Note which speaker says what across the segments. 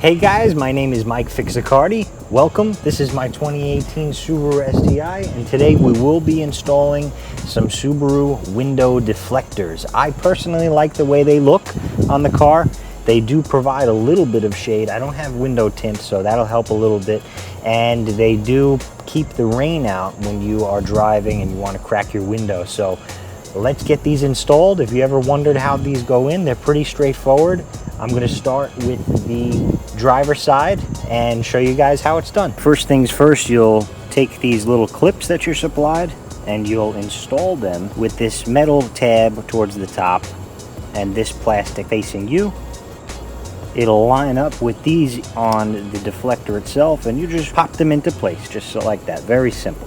Speaker 1: Hey guys, my name is Mike Fixacardi. Welcome. This is my 2018 Subaru STI, and today we will be installing some Subaru window deflectors. I personally like the way they look on the car. They do provide a little bit of shade. I don't have window tint, so that'll help a little bit. And they do keep the rain out when you are driving and you want to crack your window. So let's get these installed. If you ever wondered how these go in, they're pretty straightforward. I'm going to start with the driver's side and show you guys how it's done. First things first, you'll take these little clips that you're supplied and you'll install them with this metal tab towards the top and this plastic facing you. It'll line up with these on the deflector itself, and you just pop them into place, just so like that. Very simple.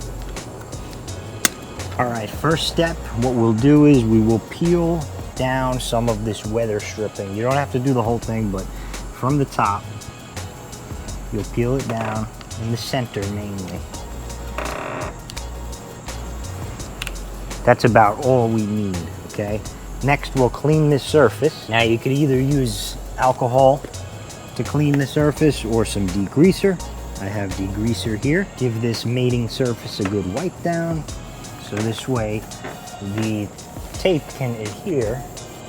Speaker 1: All right, first step, what we'll do is we will peel down some of this weather stripping. You don't have to do the whole thing, but from the top, you'll peel it down in the center mainly. That's about all we need, okay? Next, we'll clean this surface. Now, you could either use alcohol to clean the surface or some degreaser. I have degreaser here. Give this mating surface a good wipe down, so this way the tape can adhere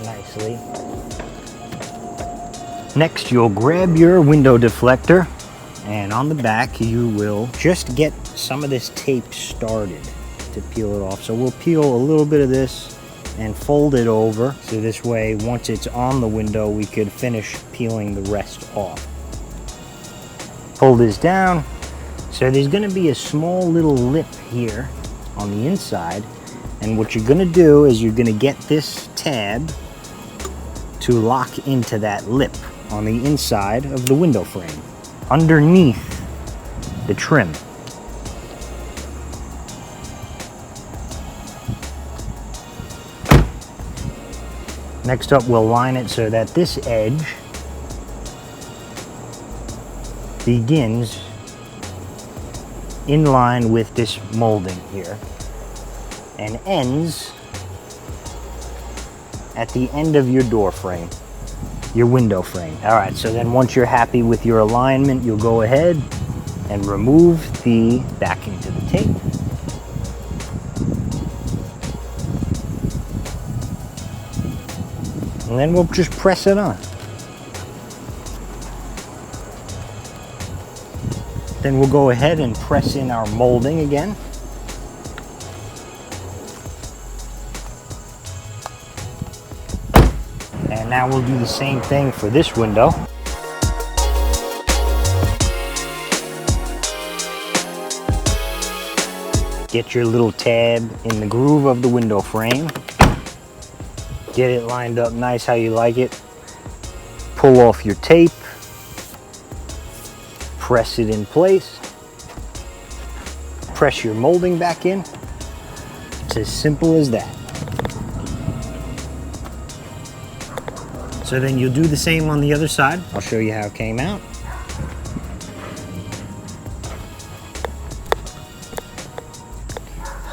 Speaker 1: nicely. Next, you'll grab your window deflector, and on the back you will just get some of this tape started to peel it off. So we'll peel a little bit of this and fold it over, so this way once it's on the window we could finish peeling the rest off. Pull this down. So there's going to be a small little lip here on the inside, and what you're going to do is you're going to get this tab to lock into that lip on the inside of the window frame underneath the trim. Next up, we'll line it so that this edge begins in line with this molding here and ends at the end of your door frame, your window frame. All right, so then once you're happy with your alignment, you'll go ahead and remove the backing to the tape. And then we'll just press it on. Then we'll go ahead and press in our molding again. And now we'll do the same thing for this window. Get your little tab in the groove of the window frame. Get it lined up nice how you like it. Pull off your tape. Press it in place. Press your molding back in. It's as simple as that. So then you'll do the same on the other side. I'll show you how it came out.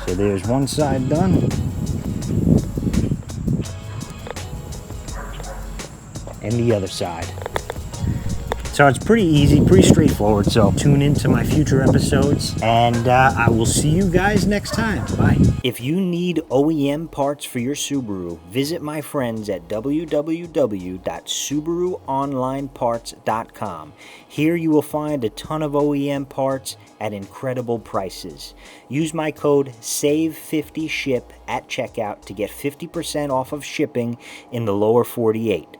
Speaker 1: So there's one side done. And the other side. So it's pretty easy, pretty straightforward. So tune into my future episodes, and I will see you guys next time. Bye. If you need OEM parts for your Subaru, visit my friends at www.subaruonlineparts.com. Here you will find a ton of OEM parts at incredible prices. Use my code SAVE50SHIP at checkout to get 50% off of shipping in the lower 48.